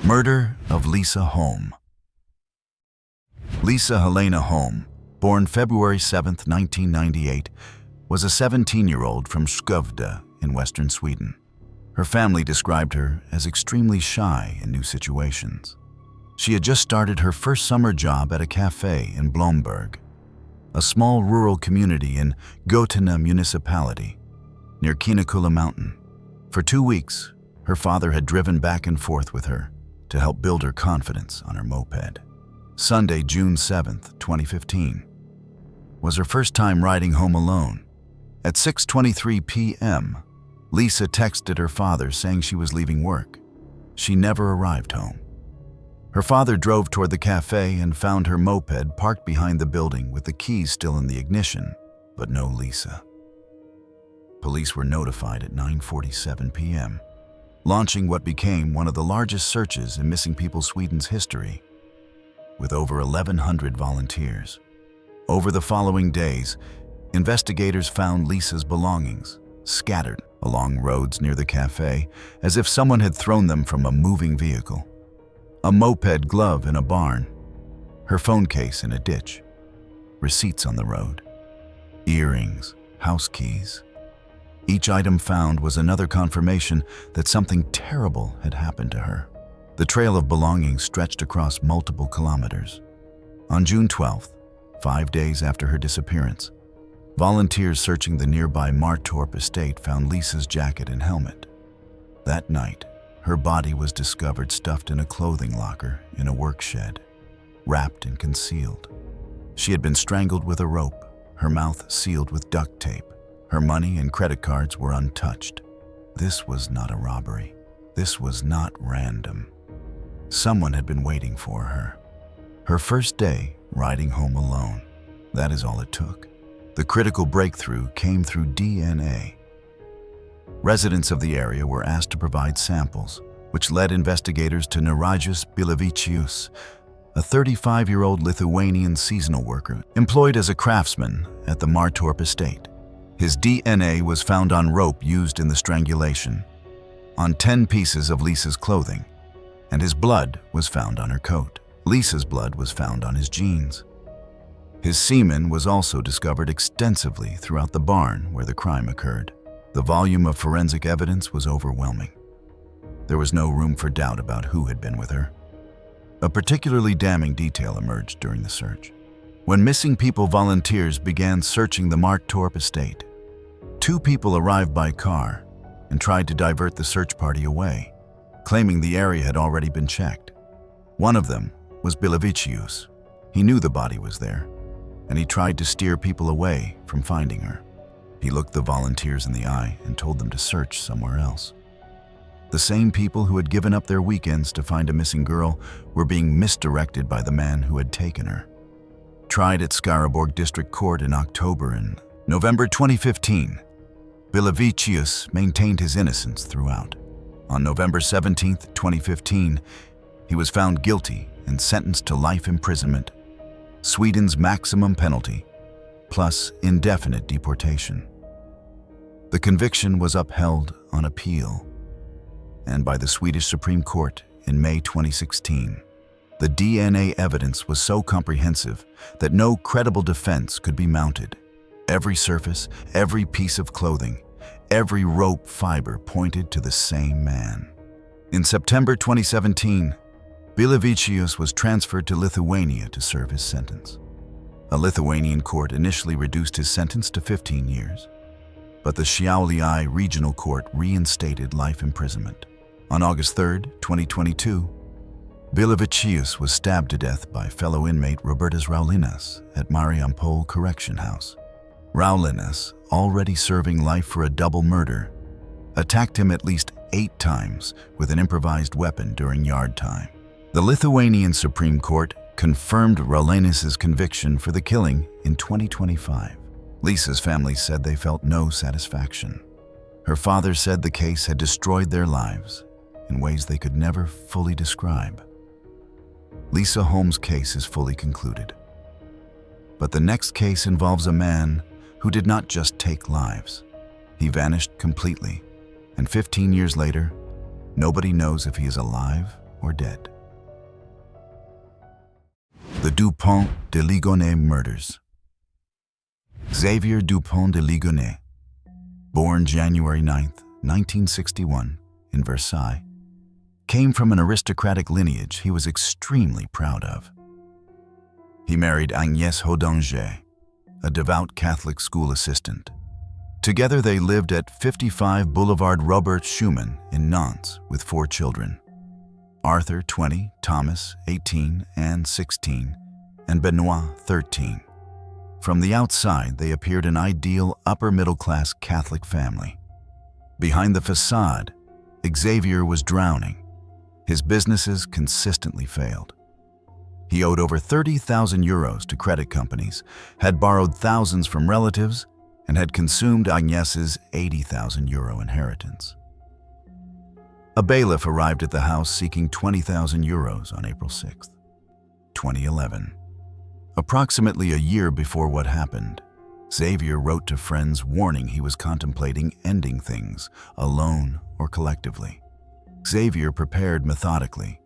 Murder of Lisa Holm. Lisa Helena Holm, born February 7, 1998, was a 17-year-old from Skövde in western Sweden. Her family described her as extremely shy in new situations. She had just started her first summer job at a cafe in Blomberg, a small rural community in Götene municipality, near Kinnekulle Mountain. For 2 weeks, her father had driven back and forth with her to help build her confidence on her moped. Sunday, June 7, 2015, was her first time riding home alone. At 6:23 p.m., Lisa texted her father saying she was leaving work. She never arrived home. Her father drove toward the cafe and found her moped parked behind the building with the keys still in the ignition, but no Lisa. Police were notified at 9:47 p.m., launching what became one of the largest searches in missing people Sweden's history, with over 1,100 volunteers. Over the following days, investigators found Lisa's belongings scattered along roads near the cafe as if someone had thrown them from a moving vehicle. A moped glove in a barn, her phone case in a ditch, receipts on the road, earrings, house keys. Each item found was another confirmation that something terrible had happened to her. The trail of belongings stretched across multiple kilometers. On June 12th, 5 days after her disappearance, volunteers searching the nearby Martorp estate found Lisa's jacket and helmet. That night, her body was discovered stuffed in a clothing locker in a work shed, wrapped and concealed. She had been strangled with a rope, her mouth sealed with duct tape. Her money and credit cards were untouched. This was not a robbery. This was not random. Someone had been waiting for her. Her first day riding home alone. That is all it took. The critical breakthrough came through DNA. Residents of the area were asked to provide samples, which led investigators to Narajas Bilavicius, a 35-year-old Lithuanian seasonal worker employed as a craftsman at the Martorp estate. His DNA was found on rope used in the strangulation, on 10 pieces of Lisa's clothing, and his blood was found on her coat. Lisa's blood was found on his jeans. His semen was also discovered extensively throughout the barn where the crime occurred. The volume of forensic evidence was overwhelming. There was no room for doubt about who had been with her. A particularly damning detail emerged during the search. When missing people volunteers began searching the Martorp estate, 2 people arrived by car and tried to divert the search party away, claiming the area had already been checked. One of them was Bilavicius. He knew the body was there, and he tried to steer people away from finding her. He looked the volunteers in the eye and told them to search somewhere else. The same people who had given up their weekends to find a missing girl were being misdirected by the man who had taken her. Tried at Skaraborg District Court in October and November 2015, Bilavicius maintained his innocence throughout. On November 17, 2015, he was found guilty and sentenced to life imprisonment, Sweden's maximum penalty, plus indefinite deportation. The conviction was upheld on appeal, and by the Swedish Supreme Court in May 2016. The DNA evidence was so comprehensive that no credible defense could be mounted. Every surface, every piece of clothing, every rope fiber pointed to the same man. In September 2017, Bilavicius was transferred to Lithuania to serve his sentence. A Lithuanian court initially reduced his sentence to 15 years, but the Šiauliai Regional Court reinstated life imprisonment. On August 3, 2022, Bilavicius was stabbed to death by fellow inmate Robertas Raulinas at Mariampol Correction House. Raulinas, already serving life for a double murder, attacked him at least 8 times with an improvised weapon during yard time. The Lithuanian Supreme Court confirmed Raulinas' conviction for the killing in 2025. Lisa's family said they felt no satisfaction. Her father said the case had destroyed their lives in ways they could never fully describe. Lisa Holm's case is fully concluded. But the next case involves a man who did not just take lives. He vanished completely, and 15 years later, nobody knows if he is alive or dead. The Dupont de Ligonnès murders. Xavier Dupont de Ligonnès, born January 9, 1961, in Versailles, came from an aristocratic lineage he was extremely proud of. He married Agnès Hodanger, a devout Catholic school assistant. Together they lived at 55 Boulevard Robert Schumann in Nantes with 4 children: Arthur, 20, Thomas, 18, Anne, 16, and Benoit, 13. From the outside, they appeared an ideal upper-middle-class Catholic family. Behind the facade, Xavier was drowning. His businesses consistently failed. He owed over 30,000 euros to credit companies, had borrowed thousands from relatives, and had consumed Agnès' 80,000 euro inheritance. A bailiff arrived at the house seeking 20,000 euros on April 6, 2011. Approximately a year before what happened, Xavier wrote to friends warning he was contemplating ending things, alone or collectively. Xavier prepared methodically.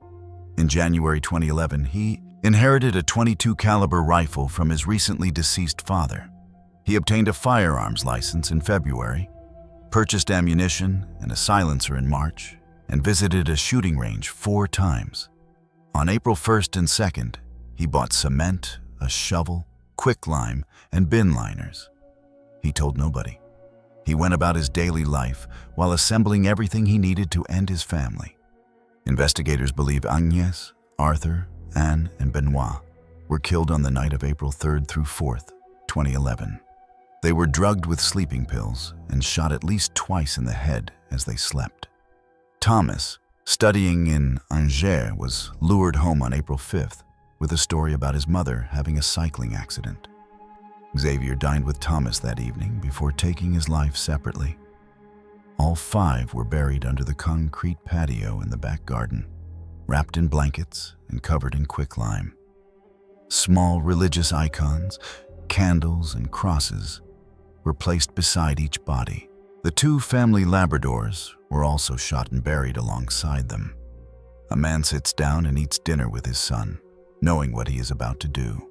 In January 2011, he inherited a .22 caliber rifle from his recently deceased father. He obtained a firearms license in February, purchased ammunition and a silencer in March, and visited a shooting range 4 times. On April 1st and 2nd, he bought cement, a shovel, quicklime, and bin liners. He told nobody. He went about his daily life while assembling everything he needed to end his family. Investigators believe Agnès, Arthur, Anne, and Benoit were killed on the night of April 3rd through 4th, 2011. They were drugged with sleeping pills and shot at least twice in the head as they slept. Thomas, studying in Angers, was lured home on April 5th with a story about his mother having a cycling accident. Xavier dined with Thomas that evening before taking his life separately. All 5 were buried under the concrete patio in the back garden, wrapped in blankets and covered in quicklime. Small religious icons, candles, and crosses were placed beside each body. The 2 family Labradors were also shot and buried alongside them. A man sits down and eats dinner with his son, knowing what he is about to do.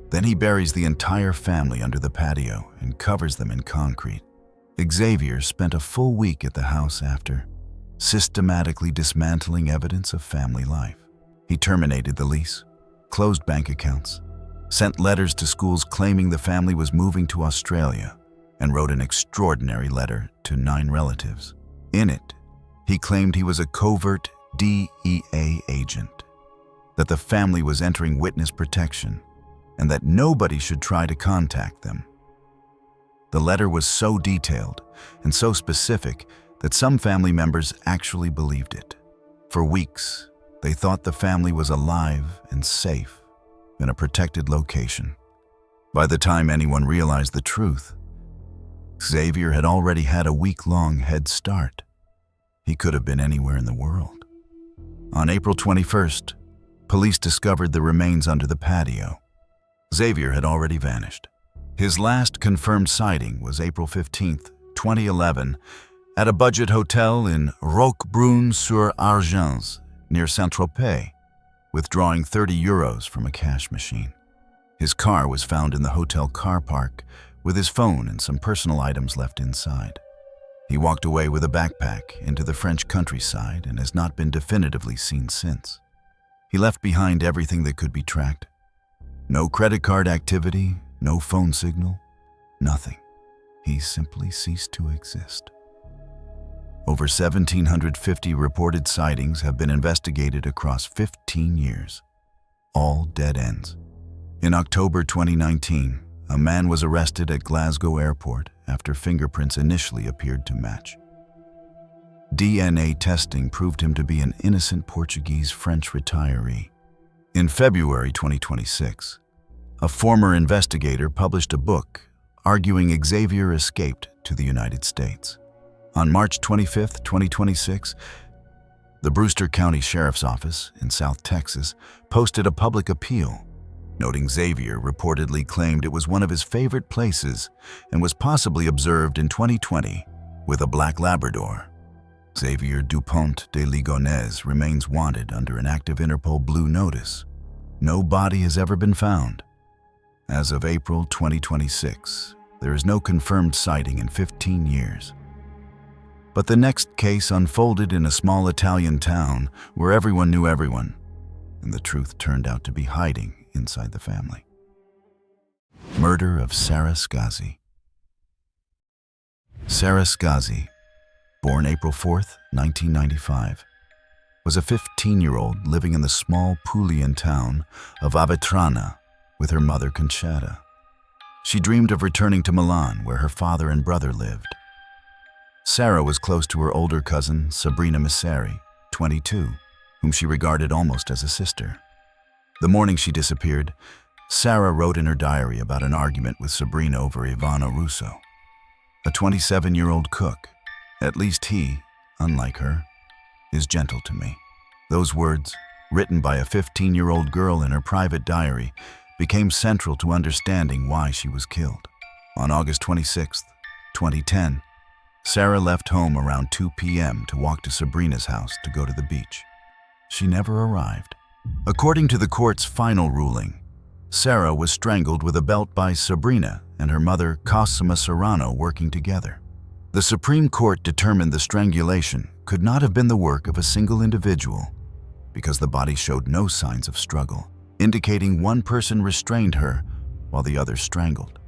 Then he buries the entire family under the patio and covers them in concrete. Xavier spent a full week at the house after, systematically dismantling evidence of family life. He terminated the lease, closed bank accounts, sent letters to schools claiming the family was moving to Australia, and wrote an extraordinary letter to 9 relatives. In it, he claimed he was a covert DEA agent, that the family was entering witness protection, and that nobody should try to contact them. The letter was so detailed and so specific that some family members actually believed it. For weeks, they thought the family was alive and safe in a protected location. By the time anyone realized the truth, Xavier had already had a week-long head start. He could have been anywhere in the world. On April 21st, police discovered the remains under the patio. Xavier had already vanished. His last confirmed sighting was April 15th, 2011, at a budget hotel in Roquebrune-sur-Argens, near Saint-Tropez, withdrawing 30 euros from a cash machine. His car was found in the hotel car park, with his phone and some personal items left inside. He walked away with a backpack into the French countryside and has not been definitively seen since. He left behind everything that could be tracked. No credit card activity, no phone signal, nothing. He simply ceased to exist. Over 1,750 reported sightings have been investigated across 15 years, all dead ends. In October 2019, a man was arrested at Glasgow Airport after fingerprints initially appeared to match. DNA testing proved him to be an innocent Portuguese-French retiree. In February 2026, a former investigator published a book arguing Xavier escaped to the United States. On March 25, 2026, the Brewster County Sheriff's Office in South Texas posted a public appeal, noting Xavier reportedly claimed it was one of his favorite places and was possibly observed in 2020 with a black Labrador. Xavier Dupont de Ligonnès remains wanted under an active Interpol Blue notice. No body has ever been found. As of April 2026, there is no confirmed sighting in 15 years. But the next case unfolded in a small Italian town where everyone knew everyone, and the truth turned out to be hiding inside the family. Murder of Sarah Scazzi. Sarah Scazzi, born April 4th, 1995, was a 15-year-old living in the small Pulian town of Avetrana with her mother Concetta. She dreamed of returning to Milan, where her father and brother lived. Sarah was close to her older cousin, Sabrina Misseri, 22, whom she regarded almost as a sister. The morning she disappeared, Sarah wrote in her diary about an argument with Sabrina over Ivano Russo, a 27-year-old cook. At least he, unlike her, is gentle to me. Those words, written by a 15-year-old girl in her private diary, became central to understanding why she was killed. On August 26, 2010, Sarah left home around 2 p.m. to walk to Sabrina's house to go to the beach. She never arrived. According to the court's final ruling, Sarah was strangled with a belt by Sabrina and her mother Cosima Serrano working together. The Supreme Court determined the strangulation could not have been the work of a single individual because the body showed no signs of struggle, indicating one person restrained her while the other strangled.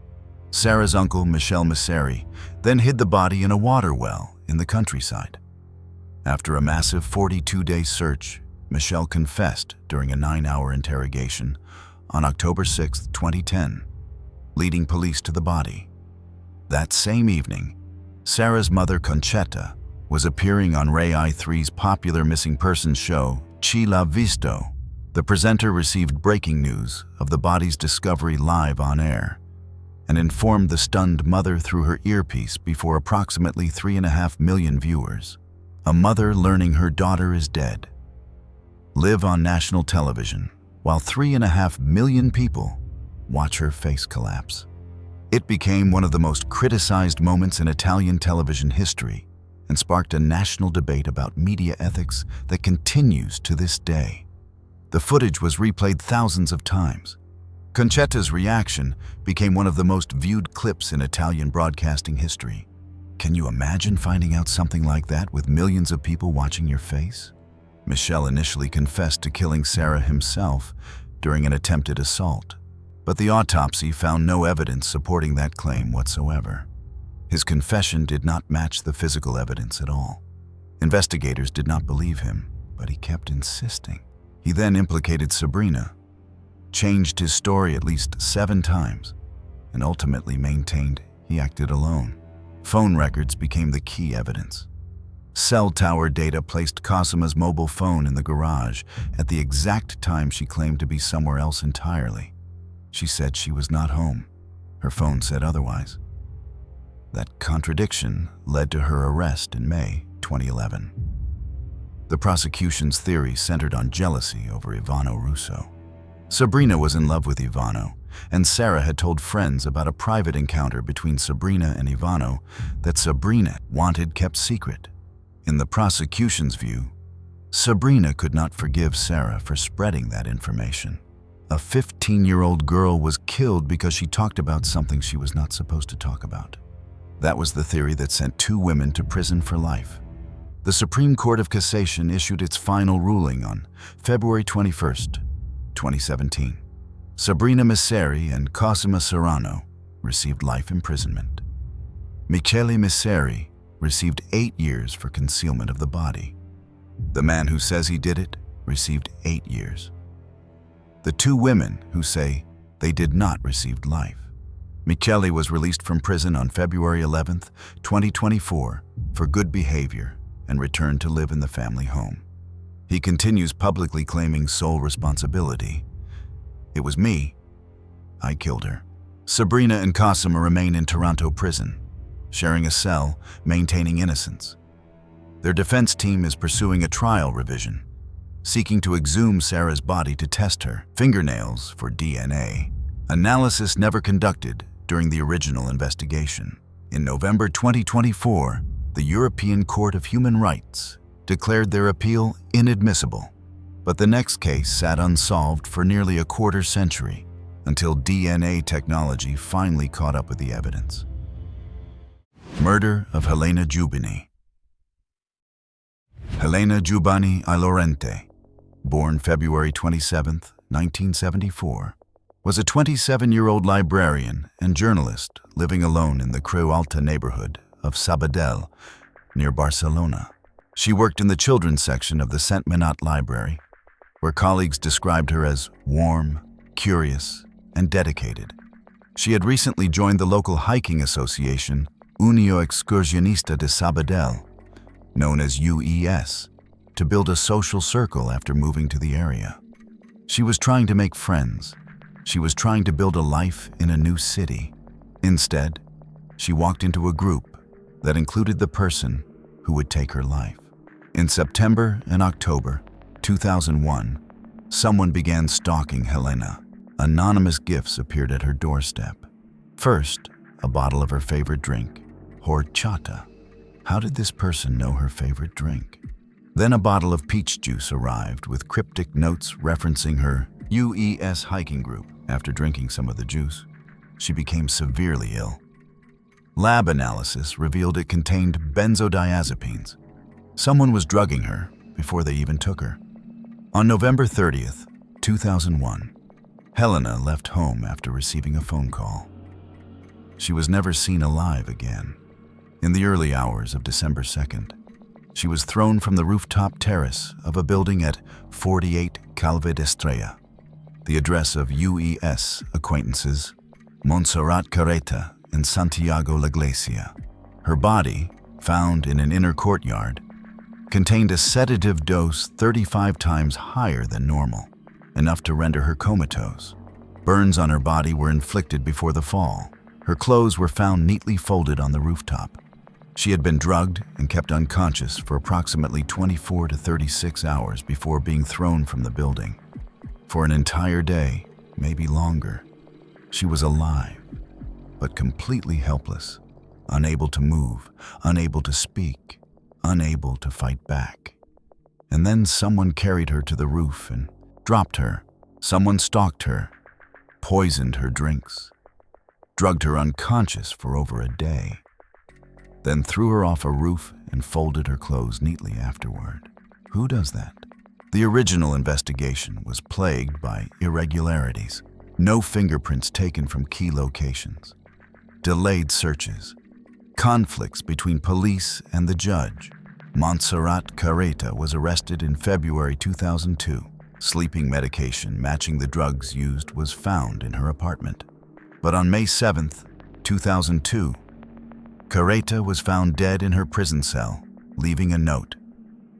Sarah's uncle, Michel Misseri, then hid the body in a water well in the countryside. After a massive 42-day search, Michel confessed during a 9-hour interrogation on October 6, 2010, leading police to the body. That same evening, Sarah's mother, Concetta, was appearing on Rai 3's popular missing persons show, Chi l'ha visto. The presenter received breaking news of the body's discovery live on air and informed the stunned mother through her earpiece before approximately 3.5 million viewers. A mother learning her daughter is dead. Live on national television while 3.5 million people watch her face collapse. It became one of the most criticized moments in Italian television history and sparked a national debate about media ethics that continues to this day. The footage was replayed thousands of times. Concetta's reaction became one of the most viewed clips in Italian broadcasting history. Can you imagine finding out something like that with millions of people watching your face? Michel initially confessed to killing Sarah himself during an attempted assault, but the autopsy found no evidence supporting that claim whatsoever. His confession did not match the physical evidence at all. Investigators did not believe him, but he kept insisting. He then implicated Sabrina, changed his story at least 7 times, and ultimately maintained he acted alone. Phone records became the key evidence. Cell tower data placed Cosima's mobile phone in the garage at the exact time she claimed to be somewhere else entirely. She said she was not home. Her phone said otherwise. That contradiction led to her arrest in May 2011. The prosecution's theory centered on jealousy over Ivano Russo. Sabrina was in love with Ivano, and Sarah had told friends about a private encounter between Sabrina and Ivano that Sabrina wanted kept secret. In the prosecution's view, Sabrina could not forgive Sarah for spreading that information. A 15-year-old girl was killed because she talked about something she was not supposed to talk about. That was the theory that sent 2 women to prison for life. The Supreme Court of Cassation issued its final ruling on February 21, 2017. Sabrina Misseri and Cosima Serrano received life imprisonment. Michele Misseri received 8 years for concealment of the body. The man who says he did it received 8 years. The 2 women who say they did not receive life. Michele was released from prison on February 11, 2024 for good behavior and returned to live in the family home. He continues publicly claiming sole responsibility. It was me. I killed her. Sabrina and Cosima remain in Toronto prison, sharing a cell, maintaining innocence. Their defense team is pursuing a trial revision, seeking to exhume Sarah's body to test her fingernails for DNA. Analysis never conducted during the original investigation. In November 2024, The European Court of Human Rights declared their appeal inadmissible, but the next case sat unsolved for nearly a quarter century until DNA technology finally caught up with the evidence. Murder of Helena Giubani. Helena Giubani I Laurente, born February 27, 1974, was a 27-year-old librarian and journalist living alone in the Creu Alta neighborhood of Sabadell, near Barcelona. She worked in the children's section of the Sentmenat Library, where colleagues described her as warm, curious, and dedicated. She had recently joined the local hiking association Unió Excursionista de Sabadell, known as UES, to build a social circle after moving to the area. She was trying to make friends. She was trying to build a life in a new city. Instead, she walked into a group that included the person who would take her life. In September and October 2001, someone began stalking Helena. Anonymous gifts appeared at her doorstep. First, a bottle of her favorite drink, horchata. How did this person know her favorite drink? Then a bottle of peach juice arrived with cryptic notes referencing her UES hiking group. After drinking some of the juice, she became severely ill. Lab analysis revealed it contained benzodiazepines. Someone was drugging her before they even took her. On November 30th, 2001, Helena left home after receiving a phone call. She was never seen alive again. In the early hours of December 2nd, she was thrown from the rooftop terrace of a building at 48 Calve d'Estrella, the address of UES acquaintances Montserrat Carreta and Santiago La Iglesia. Her body, found in an inner courtyard, contained a sedative dose 35 times higher than normal, enough to render her comatose. Burns on her body were inflicted before the fall. Her clothes were found neatly folded on the rooftop. She had been drugged and kept unconscious for approximately 24 to 36 hours before being thrown from the building. For an entire day, maybe longer, she was alive, but completely helpless, unable to move, unable to speak, unable to fight back. And then someone carried her to the roof and dropped her. Someone stalked her, poisoned her drinks, drugged her unconscious for over a day, then threw her off a roof and folded her clothes neatly afterward. Who does that? The original investigation was plagued by irregularities, no fingerprints taken from key locations, delayed searches, conflicts between police and the judge. Montserrat Carreta was arrested in February 2002. Sleeping medication matching the drugs used was found in her apartment. But on May 7, 2002, Carreta was found dead in her prison cell, leaving a note: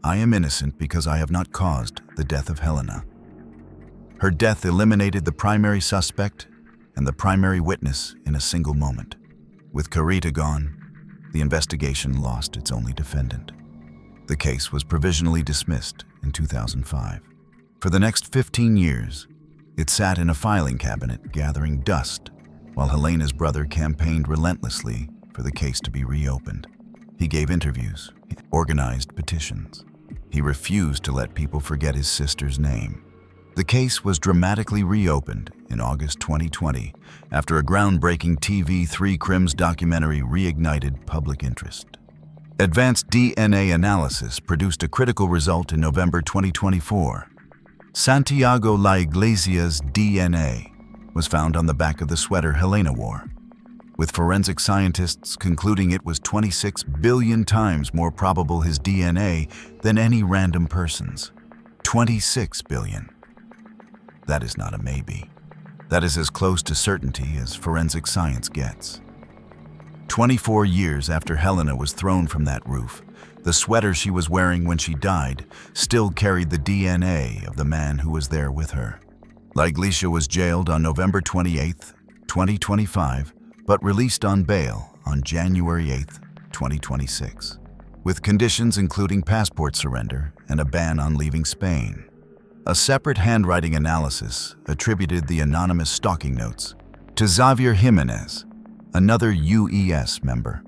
"I am innocent because I have not caused the death of Helena." Her death eliminated the primary suspect and the primary witness in a single moment. With Carreta gone, the investigation lost its only defendant. The case was provisionally dismissed in 2005. For the next 15 years, it sat in a filing cabinet gathering dust while Helena's brother campaigned relentlessly for the case to be reopened. He gave interviews, organized petitions. He refused to let people forget his sister's name. The case was dramatically reopened in August 2020 after a groundbreaking TV3 Crimes documentary reignited public interest. Advanced DNA analysis produced a critical result in November 2024. Santiago La Iglesia's DNA was found on the back of the sweater Helena wore, with forensic scientists concluding it was 26 billion times more probable his DNA than any random person's. 26 billion. That is not a maybe. That is as close to certainty as forensic science gets. 24 years after Helena was thrown from that roof, the sweater she was wearing when she died still carried the DNA of the man who was there with her. La Iglesia was jailed on November 28, 2025, but released on bail on January 8, 2026, with conditions including passport surrender and a ban on leaving Spain. A separate handwriting analysis attributed the anonymous stalking notes to Xavier Jimenez, another UES member,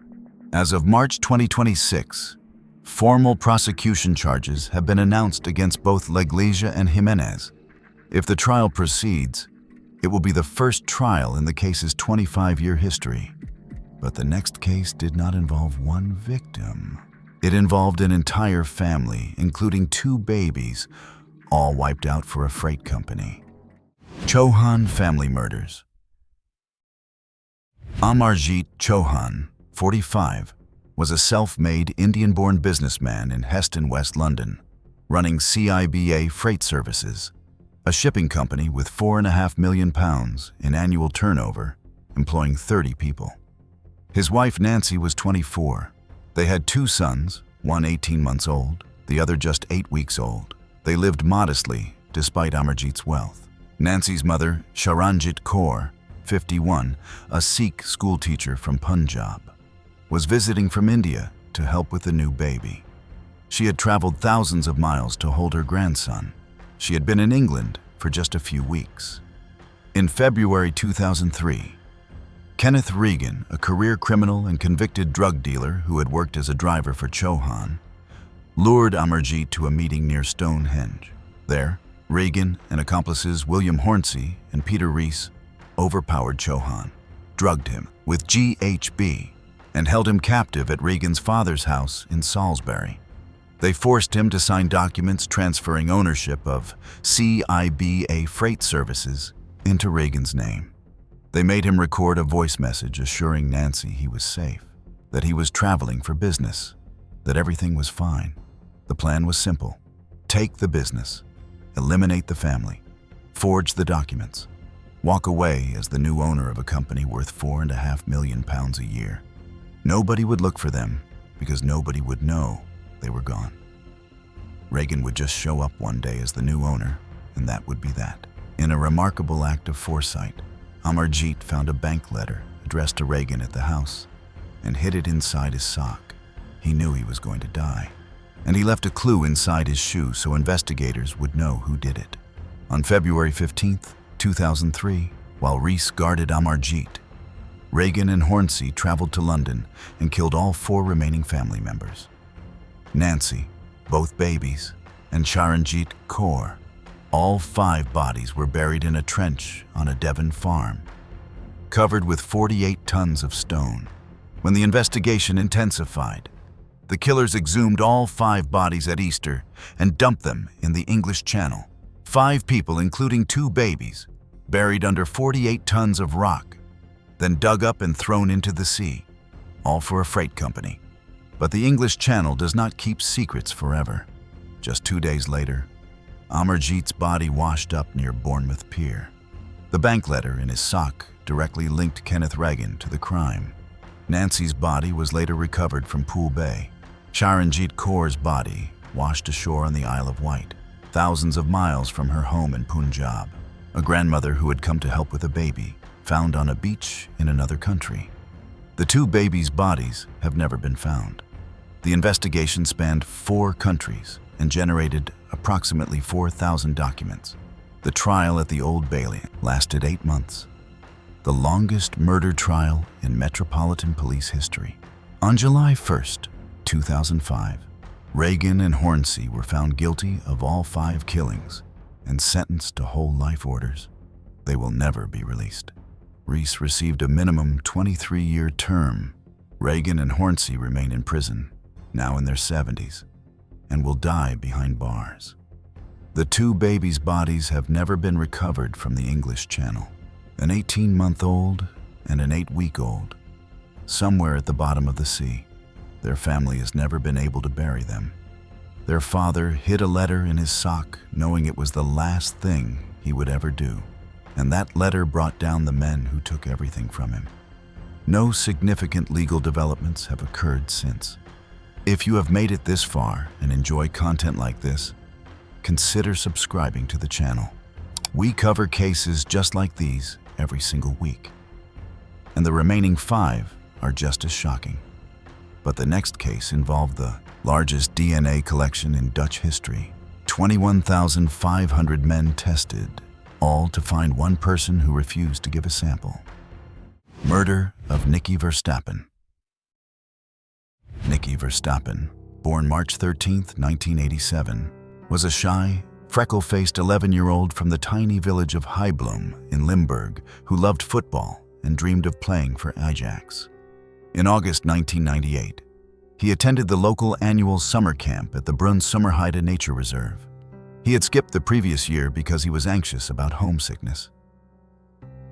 As of March 2026, formal prosecution charges have been announced against both Leglesia and Jimenez. If the trial proceeds, it will be the first trial in the case's 25-year history. But the next case did not involve one victim. It involved an entire family, including 2 babies, all wiped out for a freight company. Chauhan family murders. Amarjit Chauhan, 45, was a self-made Indian-born businessman in Heston, West London, running CIBA Freight Services, a shipping company with £4.5 million in annual turnover, employing 30 people. His wife Nancy was 24. They had 2 sons, one 18 months old, the other just 8 weeks old. They lived modestly, despite Amarjit's wealth. Nancy's mother, Charanjit Kaur, 51, a Sikh schoolteacher from Punjab, was visiting from India to help with the new baby. She had traveled thousands of miles to hold her grandson. She had been in England for just a few weeks. In February 2003, Kenneth Regan, a career criminal and convicted drug dealer who had worked as a driver for Chauhan, lured Amarjit to a meeting near Stonehenge. There, Regan and accomplices William Hornsey and Peter Rees overpowered Chauhan, drugged him with GHB, and held him captive at Regan's father's house in Salisbury. They forced him to sign documents transferring ownership of CIBA Freight Services into Regan's name. They made him record a voice message assuring Nancy he was safe, that he was traveling for business, that everything was fine. The plan was simple: take the business, eliminate the family, forge the documents, walk away as the new owner of a company worth £4.5 million a year. Nobody would look for them because nobody would know they were gone. Regan would just show up one day as the new owner, and that would be that. In a remarkable act of foresight, Amarjit found a bank letter addressed to Regan at the house and hid it inside his sock. He knew he was going to die, and he left a clue inside his shoe so investigators would know who did it. On February 15, 2003, while Rees guarded Amarjit, Regan and Hornsey traveled to London and killed all 4 remaining family members. Nancy, both babies, and Charanjit Kaur. All 5 bodies were buried in a trench on a Devon farm, covered with 48 tons of stone. When the investigation intensified, the killers exhumed all 5 bodies at Easter and dumped them in the English Channel. 5 people, including 2 babies, buried under 48 tons of rock, then dug up and thrown into the sea, all for a freight company. But the English Channel does not keep secrets forever. Just 2 days later, Amarjit's body washed up near Bournemouth Pier. The bank letter in his sock directly linked Kenneth Regan to the crime. Nancy's body was later recovered from Poole Bay. Charanjit Kaur's body washed ashore on the Isle of Wight, thousands of miles from her home in Punjab. A grandmother who had come to help with a baby, found on a beach in another country. The 2 babies' bodies have never been found. The investigation spanned 4 countries and generated approximately 4,000 documents. The trial at the Old Bailey lasted 8 months, the longest murder trial in Metropolitan Police history. On July 1st, 2005, Regan and Hornsey were found guilty of all 5 killings and sentenced to whole life orders. They will never be released. Rees received a minimum 23-year term. Regan and Hornsey remain in prison, now in their 70s, and will die behind bars. The 2 babies' bodies have never been recovered from the English Channel. An 18-month-old and an 8-week-old, somewhere at the bottom of the sea. Their family has never been able to bury them. Their father hid a letter in his sock, knowing it was the last thing he would ever do. And that letter brought down the men who took everything from him. No significant legal developments have occurred since. If you have made it this far and enjoy content like this, consider subscribing to the channel. We cover cases just like these every single week. And the remaining 5 are just as shocking. But the next case involved the largest DNA collection in Dutch history. 21,500 men tested, all to find one person who refused to give a sample. Murder of Nicky Verstappen. Nicky Verstappen, born March 13, 1987, was a shy, freckle-faced 11-year-old from the tiny village of Heilblum in Limburg who loved football and dreamed of playing for Ajax. In August 1998, he attended the local annual summer camp at the Brunnsummerheide Nature Reserve. He had skipped the previous year because he was anxious about homesickness.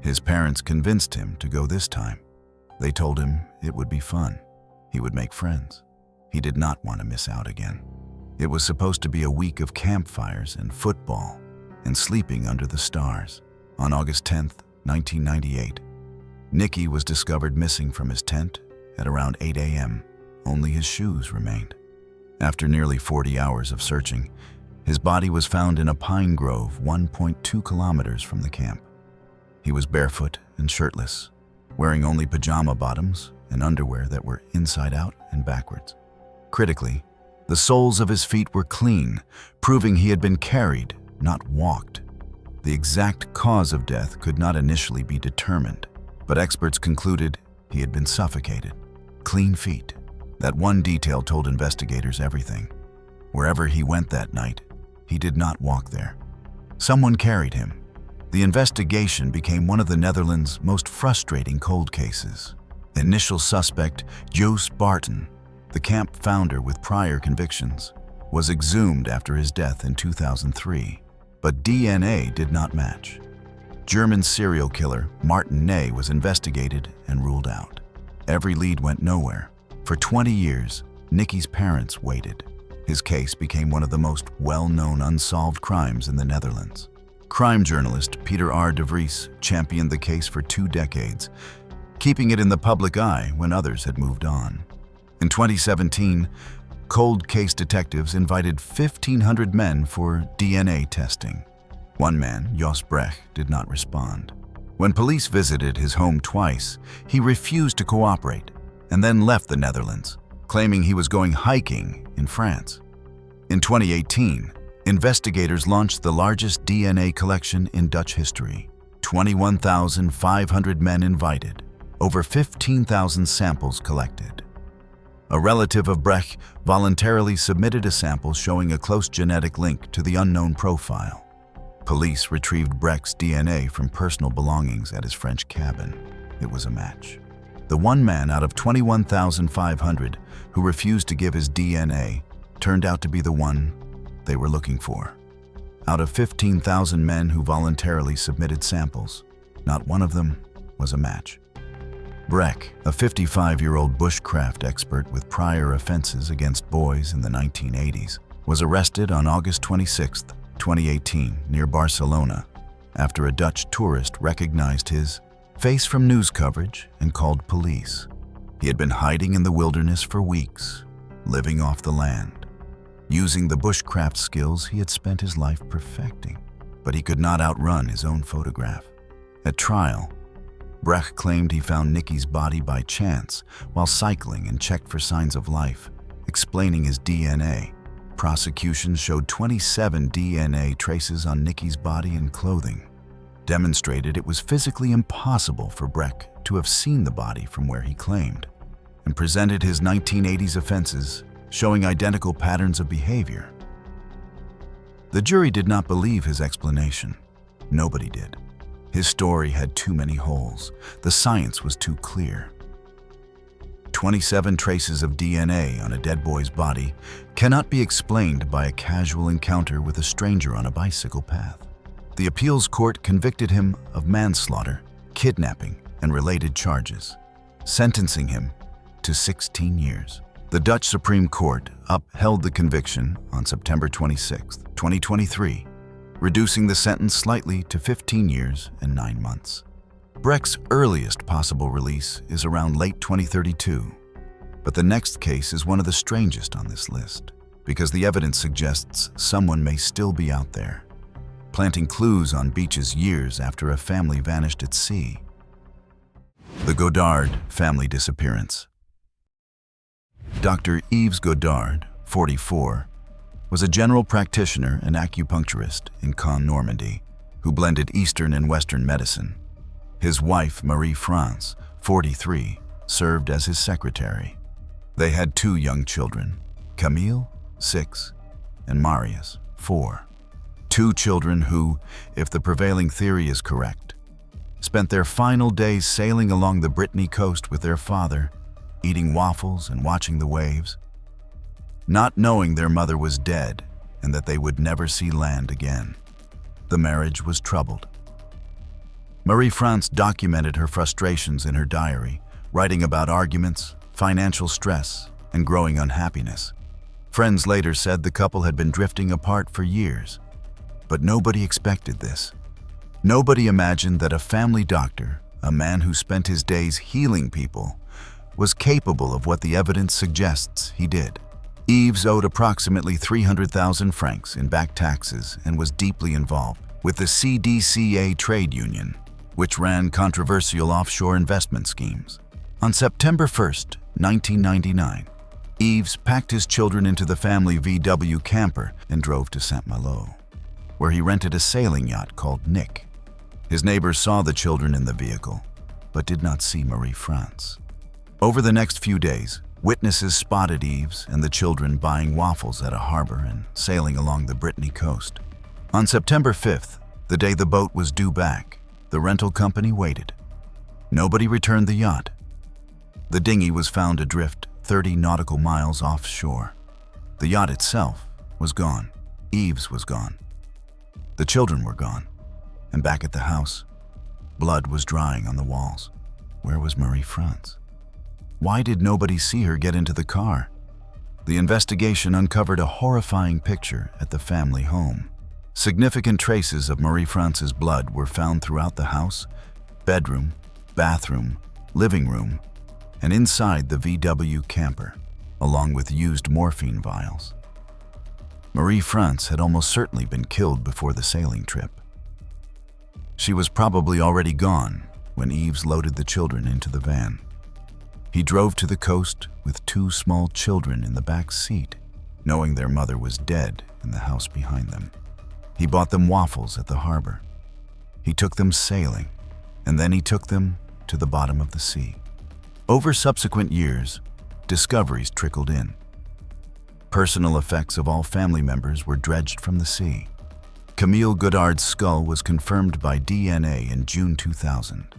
His parents convinced him to go this time. They told him it would be fun. He would make friends. He did not want to miss out again. It was supposed to be a week of campfires and football and sleeping under the stars. On August 10, 1998, Nicky was discovered missing from his tent at around 8 a.m. Only his shoes remained. After nearly 40 hours of searching, his body was found in a pine grove 1.2 kilometers from the camp. He was barefoot and shirtless, wearing only pajama bottoms and underwear that were inside out and backwards. Critically, the soles of his feet were clean, proving he had been carried, not walked. The exact cause of death could not initially be determined, but experts concluded he had been suffocated. Clean feet. That one detail told investigators everything. Wherever he went that night, he did not walk there. Someone carried him. The investigation became one of the Netherlands' most frustrating cold cases. Initial suspect, Joost Barton, the camp founder with prior convictions, was exhumed after his death in 2003, but DNA did not match. German serial killer Martin Ney was investigated and ruled out. Every lead went nowhere. For 20 years, Nicky's parents waited. His case became one of the most well-known unsolved crimes in the Netherlands. Crime journalist Peter R. de Vries championed the case for 2 decades, keeping it in the public eye when others had moved on. In 2017, cold case detectives invited 1,500 men for DNA testing. One man, Jos Brecht, did not respond. When police visited his home twice, he refused to cooperate and then left the Netherlands, claiming he was going hiking in France. In 2018, investigators launched the largest DNA collection in Dutch history. 21,500 men invited, over 15,000 samples collected. A relative of Brecht voluntarily submitted a sample showing a close genetic link to the unknown profile. Police retrieved Brecht's DNA from personal belongings at his French cabin. It was a match. The one man out of 21,500 who refused to give his DNA turned out to be the one they were looking for. Out of 15,000 men who voluntarily submitted samples, not one of them was a match. Brecht, a 55-year-old bushcraft expert with prior offenses against boys in the 1980s, was arrested on August 26, 2018, near Barcelona, after a Dutch tourist recognized his face from news coverage and called police. He had been hiding in the wilderness for weeks, living off the land, using the bushcraft skills he had spent his life perfecting. But he could not outrun his own photograph. At trial, Brecht claimed he found Nicky's body by chance while cycling and checked for signs of life, explaining his DNA. Prosecution showed 27 DNA traces on Nicky's body and clothing, demonstrated it was physically impossible for Brecht to have seen the body from where he claimed, and presented his 1980s offenses showing identical patterns of behavior. The jury did not believe his explanation. Nobody did. His story had too many holes. The science was too clear. 27 traces of DNA on a dead boy's body cannot be explained by a casual encounter with a stranger on a bicycle path. The appeals court convicted him of manslaughter, kidnapping, and related charges, sentencing him to 16 years. The Dutch Supreme Court upheld the conviction on September 26, 2023, reducing the sentence slightly to 15 years and 9 months. Brecht's earliest possible release is around late 2032, but the next case is one of the strangest on this list, because the evidence suggests someone may still be out there, planting clues on beaches years after a family vanished at sea. The Godard family disappearance. Dr. Yves Godard, 44, was a general practitioner and acupuncturist in Caen, Normandy, who blended Eastern and Western medicine. His wife, Marie France, 43, served as his secretary. They had 2 young children, Camille, 6, and Marius, 4. 2 children who, if the prevailing theory is correct, spent their final days sailing along the Brittany coast with their father, eating waffles and watching the waves, not knowing their mother was dead and that they would never see land again. The marriage was troubled. Marie-France documented her frustrations in her diary, writing about arguments, financial stress, and growing unhappiness. Friends later said the couple had been drifting apart for years, but nobody expected this. Nobody imagined that a family doctor, a man who spent his days healing people, was capable of what the evidence suggests he did. Yves owed approximately 300,000 francs in back taxes and was deeply involved with the CDCA trade union, which ran controversial offshore investment schemes. On September 1st, 1999, Yves packed his children into the family VW camper and drove to Saint-Malo, where he rented a sailing yacht called Nick. His neighbors saw the children in the vehicle, but did not see Marie-France. Over the next few days, witnesses spotted Yves and the children buying waffles at a harbor and sailing along the Brittany coast. On September 5th, the day the boat was due back, the rental company waited. Nobody returned the yacht. The dinghy was found adrift 30 nautical miles offshore. The yacht itself was gone. Yves was gone. The children were gone. And back at the house, blood was drying on the walls. Where was Marie-France? Why did nobody see her get into the car? The investigation uncovered a horrifying picture at the family home. Significant traces of Marie-France's blood were found throughout the house, bedroom, bathroom, living room, and inside the VW camper, along with used morphine vials. Marie-France had almost certainly been killed before the sailing trip. She was probably already gone when Yves loaded the children into the van. He drove to the coast with 2 small children in the back seat, knowing their mother was dead in the house behind them. He bought them waffles at the harbor. He took them sailing, and then he took them to the bottom of the sea. Over subsequent years, discoveries trickled in. Personal effects of all family members were dredged from the sea. Camille Godard's skull was confirmed by DNA in June 2000.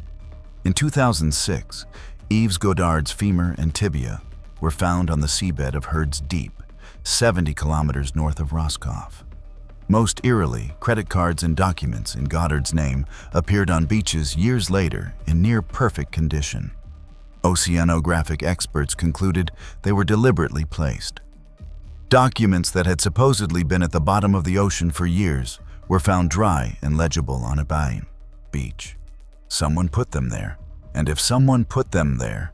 In 2006, Yves Godard's femur and tibia were found on the seabed of Heard's Deep, 70 kilometers north of Roscoff. Most eerily, credit cards and documents in Godard's name appeared on beaches years later in near-perfect condition. Oceanographic experts concluded they were deliberately placed. Documents that had supposedly been at the bottom of the ocean for years were found dry and legible on a beach. Someone put them there, and if someone put them there,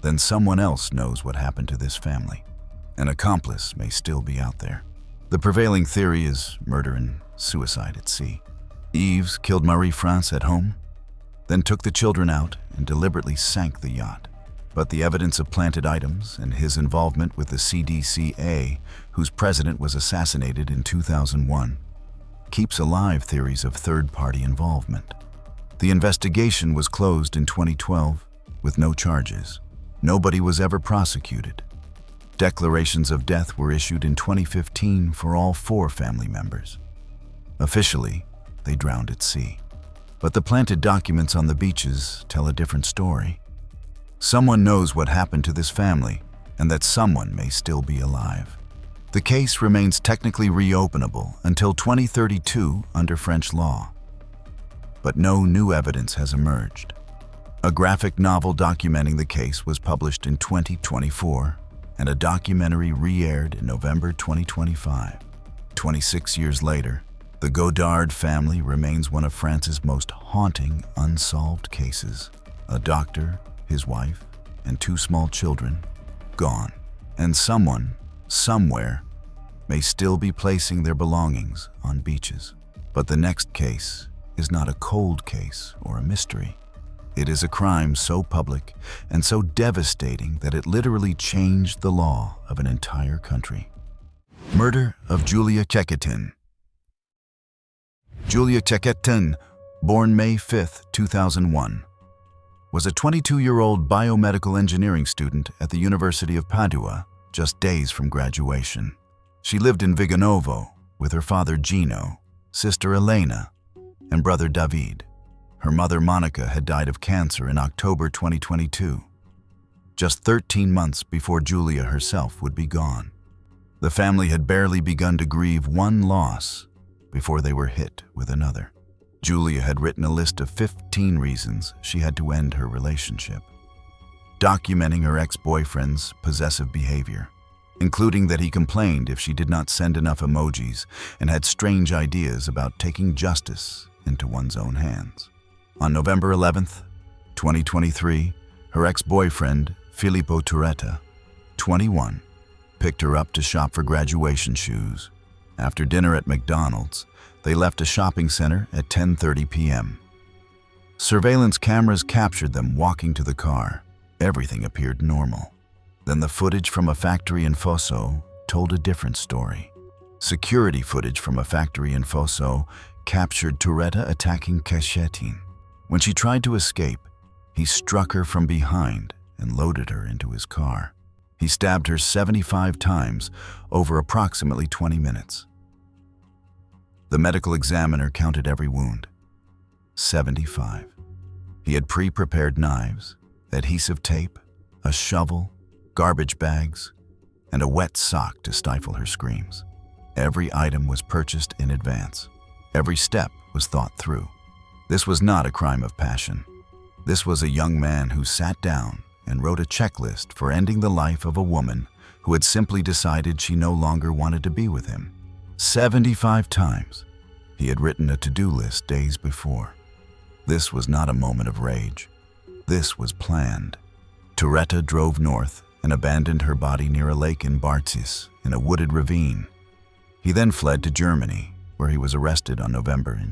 then someone else knows what happened to this family. An accomplice may still be out there. The prevailing theory is murder and suicide at sea. Yves killed Marie-France at home, then took the children out and deliberately sank the yacht. But the evidence of planted items and his involvement with the CDCA, whose president was assassinated in 2001, keeps alive theories of third-party involvement. The investigation was closed in 2012 with no charges. Nobody was ever prosecuted. Declarations of death were issued in 2015 for all 4 family members. Officially, they drowned at sea. But the planted documents on the beaches tell a different story. Someone knows what happened to this family, and that someone may still be alive. The case remains technically reopenable until 2032 under French law. But no new evidence has emerged. A graphic novel documenting the case was published in 2024, and a documentary re-aired in November 2025. 26 years later, the Godard family remains one of France's most haunting unsolved cases. A doctor, his wife, and 2 small children, gone. And someone, somewhere, may still be placing their belongings on beaches. But the next case is not a cold case or a mystery. It is a crime so public and so devastating that it literally changed the law of an entire country. Murder of Julia Cecchettin. Julia Cecchettin, born May 5, 2001. was a 22-year-old biomedical engineering student at the University of Padua, just days from graduation. She lived in Viganovo with her father Gino, sister Elena, and brother David. Her mother Monica had died of cancer in October 2022, just 13 months before Julia herself would be gone. The family had barely begun to grieve one loss before they were hit with another. Julia had written a list of 15 reasons she had to end her relationship, documenting her ex-boyfriend's possessive behavior, including that he complained if she did not send enough emojis and had strange ideas about taking justice into one's own hands. On November 11th, 2023, her ex-boyfriend, Filippo Turetta, 21, picked her up to shop for graduation shoes. After dinner at McDonald's, they left a shopping center at 10:30 p.m. Surveillance cameras captured them walking to the car. Everything appeared normal. Then the footage from a factory in Fosso told a different story. Security footage from a factory in Fosso captured Turetta attacking Cascetin. When she tried to escape, he struck her from behind and loaded her into his car. He stabbed her 75 times over approximately 20 minutes. The medical examiner counted every wound. 75. He had pre-prepared knives, adhesive tape, a shovel, garbage bags, and a wet sock to stifle her screams. Every item was purchased in advance. Every step was thought through. This was not a crime of passion. This was a young man who sat down and wrote a checklist for ending the life of a woman who had simply decided she no longer wanted to be with him. 75 times. He had written a to-do list days before. This was not a moment of rage. This was planned. Turetta drove north and abandoned her body near a lake in Barcis in a wooded ravine. He then fled to Germany, where he was arrested on November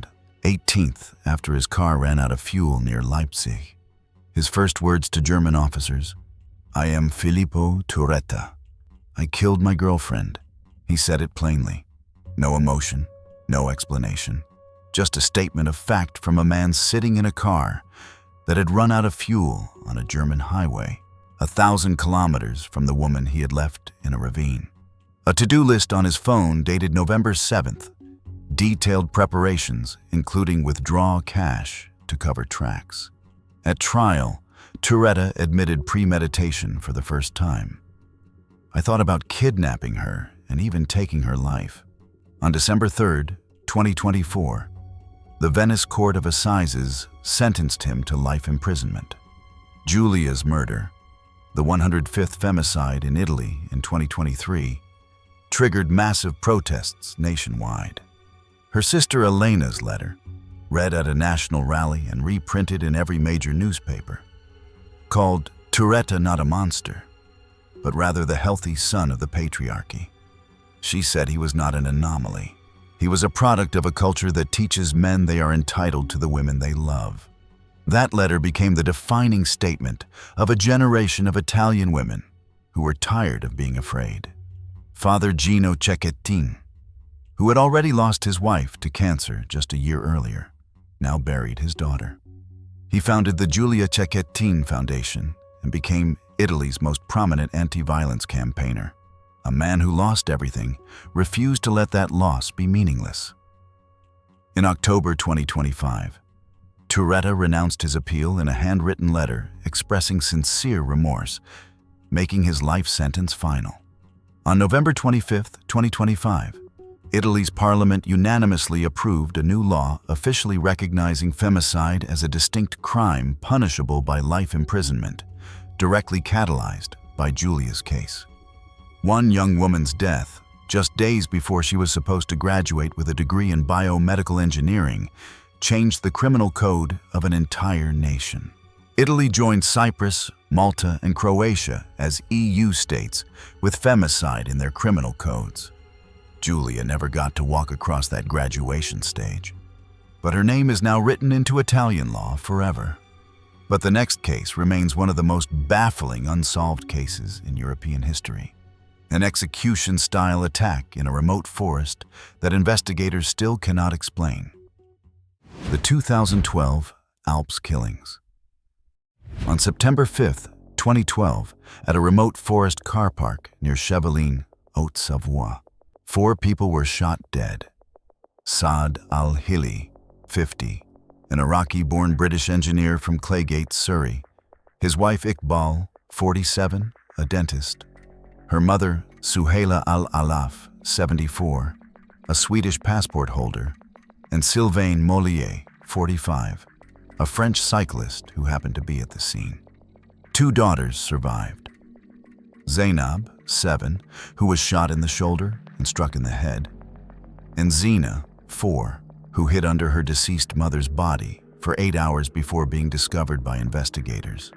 18th after his car ran out of fuel near Leipzig. His first words to German officers, "I am Filippo Turetta. I killed my girlfriend." He said it plainly. No emotion, no explanation. Just a statement of fact from a man sitting in a car that had run out of fuel on a German highway, 1,000 kilometers from the woman he had left in a ravine. A to-do list on his phone dated November 7th, detailed preparations including withdraw cash to cover tracks. At trial, Turetta admitted premeditation for the first time. "I thought about kidnapping her and even taking her life." On December 3rd, 2024, the Venice Court of Assizes sentenced him to life imprisonment. Giulia's murder, the 105th femicide in Italy in 2023, triggered massive protests nationwide. Her sister Elena's letter, read at a national rally and reprinted in every major newspaper, called Turetta not a monster, but rather the healthy son of the patriarchy. She said he was not an anomaly. He was a product of a culture that teaches men they are entitled to the women they love. That letter became the defining statement of a generation of Italian women who were tired of being afraid. Father Gino Cecchettin, who had already lost his wife to cancer just a year earlier, now buried his daughter. He founded the Giulia Cecchettin Foundation and became Italy's most prominent anti-violence campaigner. A man who lost everything refused to let that loss be meaningless. In October 2025, Turetta renounced his appeal in a handwritten letter expressing sincere remorse, making his life sentence final. On November 25, 2025, Italy's parliament unanimously approved a new law officially recognizing femicide as a distinct crime punishable by life imprisonment, directly catalyzed by Giulia's case. One young woman's death, just days before she was supposed to graduate with a degree in biomedical engineering, changed the criminal code of an entire nation. Italy joined Cyprus, Malta, and Croatia as EU states with femicide in their criminal codes. Giulia never got to walk across that graduation stage, but her name is now written into Italian law forever. But the next case remains one of the most baffling unsolved cases in European history. An execution-style attack in a remote forest that investigators still cannot explain. The 2012 Alps killings. On September 5th, 2012, at a remote forest car park near Cheveline, Haute-Savoie, 4 people were shot dead. Saad al-Hili, 50, an Iraqi-born British engineer from Claygate, Surrey. His wife Iqbal, 47, a dentist. Her mother, Suhaila al-Alaf, 74, a Swedish passport holder. And Sylvain Mollier, 45, a French cyclist who happened to be at the scene. 2 daughters survived. Zainab, 7, who was shot in the shoulder and struck in the head. And Zina, 4, who hid under her deceased mother's body for 8 hours before being discovered by investigators.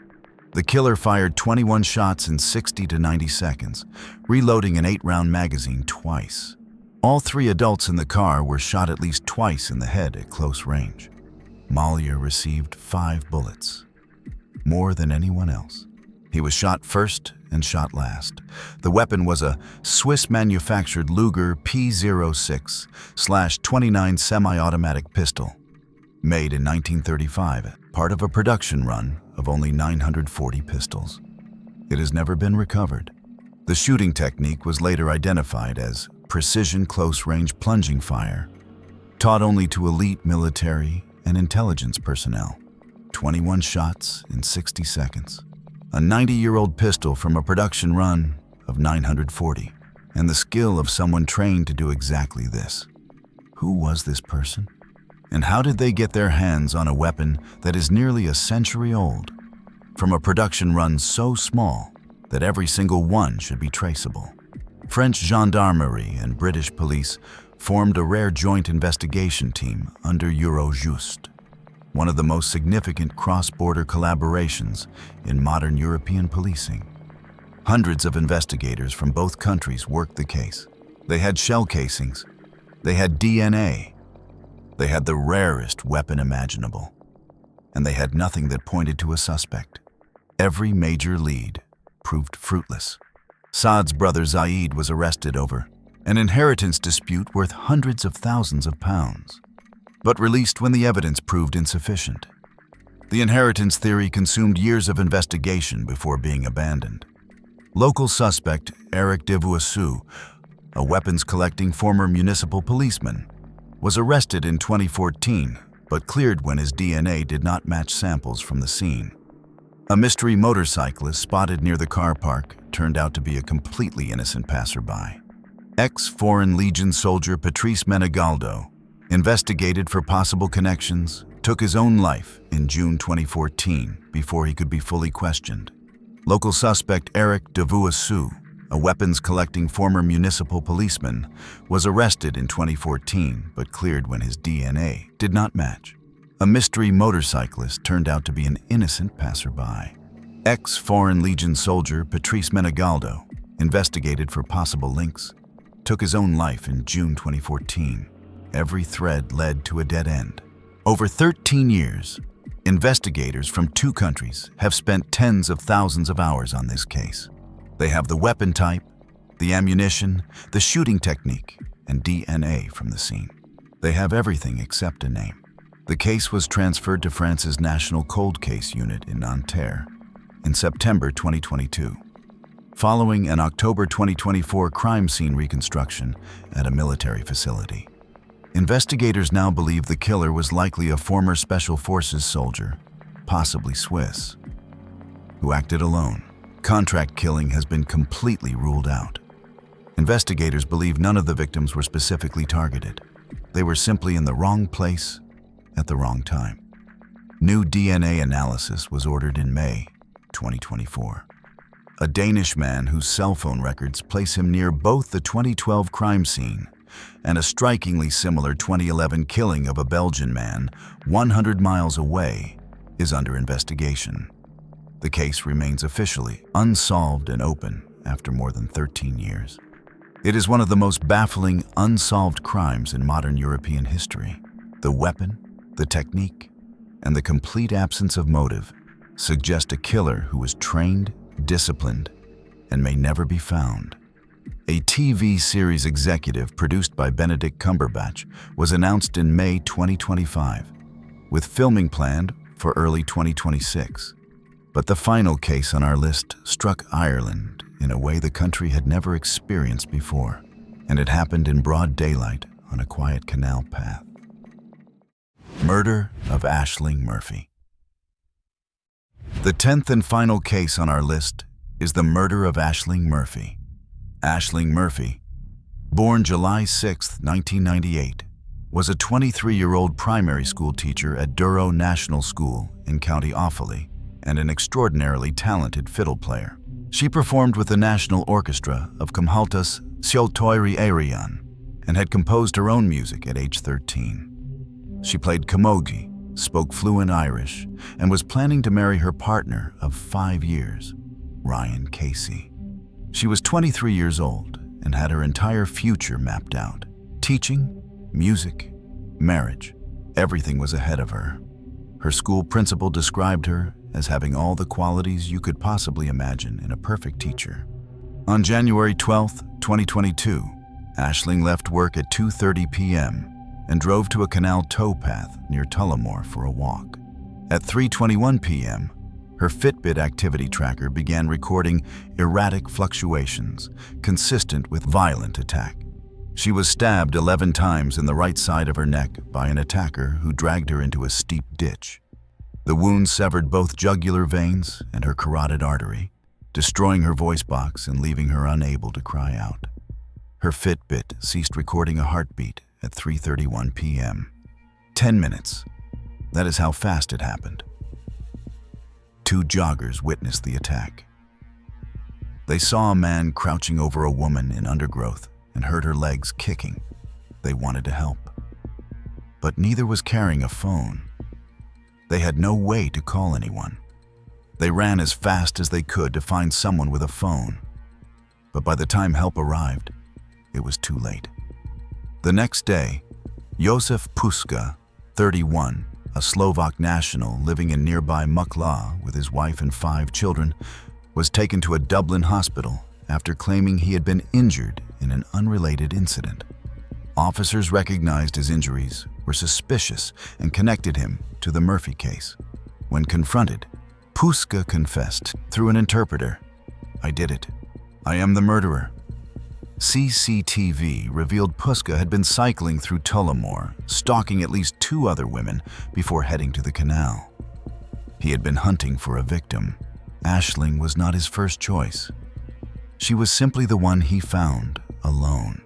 The killer fired 21 shots in 60 to 90 seconds, reloading an 8-round magazine twice. All 3 adults in the car were shot at least twice in the head at close range. Mollier received 5 bullets, more than anyone else. He was shot first and shot last. The weapon was a Swiss-manufactured Luger P06/29 semi-automatic pistol, made in 1935, part of a production run of only 940 pistols. It has never been recovered. The shooting technique was later identified as precision close-range plunging fire, taught only to elite military and intelligence personnel. 21 shots in 60 seconds. A 90-year-old pistol from a production run of 940, and the skill of someone trained to do exactly this. Who was this person? And how did they get their hands on a weapon that is nearly a century old, from a production run so small that every single one should be traceable? French gendarmerie and British police formed a rare joint investigation team under Eurojust, one of the most significant cross-border collaborations in modern European policing. Hundreds of investigators from both countries worked the case. They had shell casings. They had DNA. They had the rarest weapon imaginable. And they had nothing that pointed to a suspect. Every major lead proved fruitless. Saad's brother Zaid was arrested over an inheritance dispute worth hundreds of thousands of pounds, but released when the evidence proved insufficient. The inheritance theory consumed years of investigation before being abandoned. Local suspect Eric Devoisseau, a weapons-collecting former municipal policeman, was arrested in 2014, but cleared when his DNA did not match samples from the scene. A mystery motorcyclist spotted near the car park turned out to be a completely innocent passerby. Ex-Foreign Legion soldier Patrice Menegaldo, investigated for possible connections, took his own life in June 2014 before he could be fully questioned. Local suspect Eric Devoisseau, a weapons-collecting former municipal policeman, was arrested in 2014 but cleared when his DNA did not match. A mystery motorcyclist turned out to be an innocent passerby. Ex-Foreign Legion soldier Patrice Menegaldo, investigated for possible links, took his own life in June 2014. Every thread led to a dead end. Over 13 years, investigators from 2 countries have spent tens of thousands of hours on this case. They have the weapon type, the ammunition, the shooting technique, and DNA from the scene. They have everything except a name. The case was transferred to France's National Cold Case Unit in Nanterre in September 2022, following an October 2024 crime scene reconstruction at a military facility. Investigators now believe the killer was likely a former Special Forces soldier, possibly Swiss, who acted alone. Contract killing has been completely ruled out. Investigators believe none of the victims were specifically targeted. They were simply in the wrong place at the wrong time. New DNA analysis was ordered in May 2024. A Danish man whose cell phone records place him near both the 2012 crime scene and a strikingly similar 2011 killing of a Belgian man 100 miles away is under investigation. The case remains officially unsolved and open after more than 13 years. It is one of the most baffling, unsolved crimes in modern European history. The weapon, the technique, and the complete absence of motive suggest a killer who was trained, disciplined, and may never be found. A TV series executive produced by Benedict Cumberbatch was announced in May 2025, with filming planned for early 2026. But the final case on our list struck Ireland in a way the country had never experienced before, and it happened in broad daylight on a quiet canal path. Murder of Aisling Murphy. The 10th and final case on our list is the murder of Aisling Murphy. Aisling Murphy, born July 6, 1998, was a 23-year-old primary school teacher at Douro National School in County Offaly and an extraordinarily talented fiddle player. She performed with the National Orchestra of Comhaltas Seoltoiri Éireann and had composed her own music at age 13. She played camogie, spoke fluent Irish, and was planning to marry her partner of 5 years, Ryan Casey. She was 23 years old and had her entire future mapped out. Teaching, music, marriage, everything was ahead of her. Her school principal described her as having all the qualities you could possibly imagine in a perfect teacher. On January 12, 2022, Aisling left work at 2:30 p.m. and drove to a canal towpath near Tullamore for a walk. At 3:21 p.m., her Fitbit activity tracker began recording erratic fluctuations consistent with violent attack. She was stabbed 11 times in the right side of her neck by an attacker who dragged her into a steep ditch. The wounds severed both jugular veins and her carotid artery, destroying her voice box and leaving her unable to cry out. Her Fitbit ceased recording a heartbeat at 3:31 p.m. 10 minutes. That is how fast it happened. 2 joggers witnessed the attack. They saw a man crouching over a woman in undergrowth and heard her legs kicking. They wanted to help. But neither was carrying a phone. They had no way to call anyone. They ran as fast as they could to find someone with a phone. But by the time help arrived, it was too late. The next day, Josef Puska, 31, a Slovak national living in nearby Mucklaw with his wife and 5 children, was taken to a Dublin hospital after claiming he had been injured in an unrelated incident. Officers recognized his injuries, were suspicious, and connected him to the Murphy case. When confronted, Puska confessed through an interpreter, "I did it. I am the murderer." CCTV revealed Puska had been cycling through Tullamore, stalking at least 2 other women before heading to the canal. He had been hunting for a victim. Aisling was not his first choice. She was simply the one he found, alone.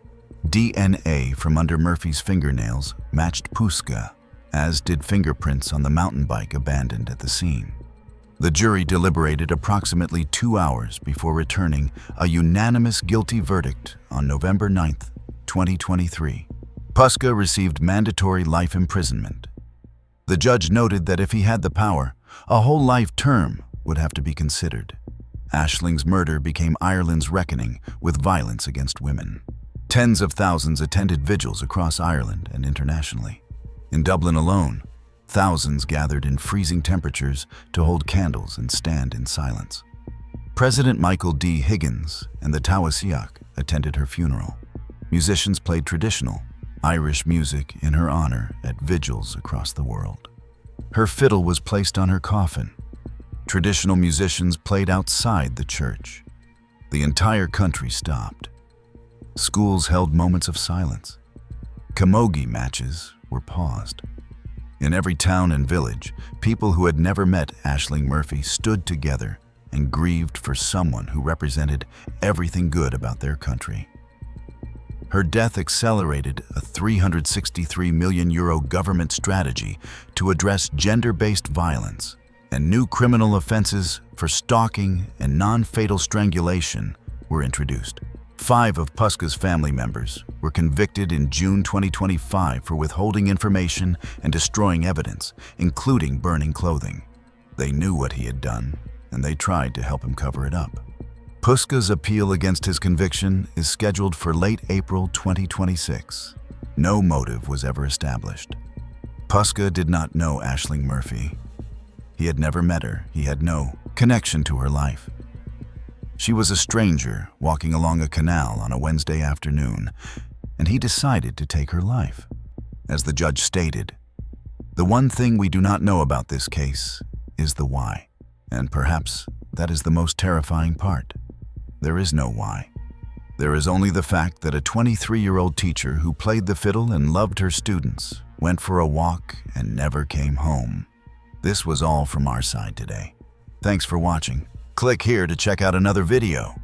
DNA from under Murphy's fingernails matched Puska, as did fingerprints on the mountain bike abandoned at the scene. The jury deliberated approximately 2 hours before returning a unanimous guilty verdict on November 9, 2023. Puska received mandatory life imprisonment. The judge noted that if he had the power, a whole life term would have to be considered. Aisling's murder became Ireland's reckoning with violence against women. Tens of thousands attended vigils across Ireland and internationally. In Dublin alone, thousands gathered in freezing temperatures to hold candles and stand in silence. President Michael D. Higgins and the Taoiseach attended her funeral. Musicians played traditional Irish music in her honor at vigils across the world. Her fiddle was placed on her coffin. Traditional musicians played outside the church. The entire country stopped. Schools held moments of silence. Camogie matches were paused. In every town and village, people who had never met Aisling Murphy stood together and grieved for someone who represented everything good about their country. Her death accelerated a €363 million government strategy to address gender-based violence, and new criminal offenses for stalking and non-fatal strangulation were introduced. 5 of Puska's family members were convicted in June 2025 for withholding information and destroying evidence, including burning clothing. They knew what he had done, and they tried to help him cover it up. Puska's appeal against his conviction is scheduled for late April 2026. No motive was ever established. Puska did not know Aisling Murphy. He had never met her. He had no connection to her life. She was a stranger walking along a canal on a Wednesday afternoon, and he decided to take her life. As the judge stated, "The one thing we do not know about this case is the why." And perhaps that is the most terrifying part. There is no why. There is only the fact that a 23-year-old teacher who played the fiddle and loved her students went for a walk and never came home. This was all from our side today. Thanks for watching. Click here to check out another video.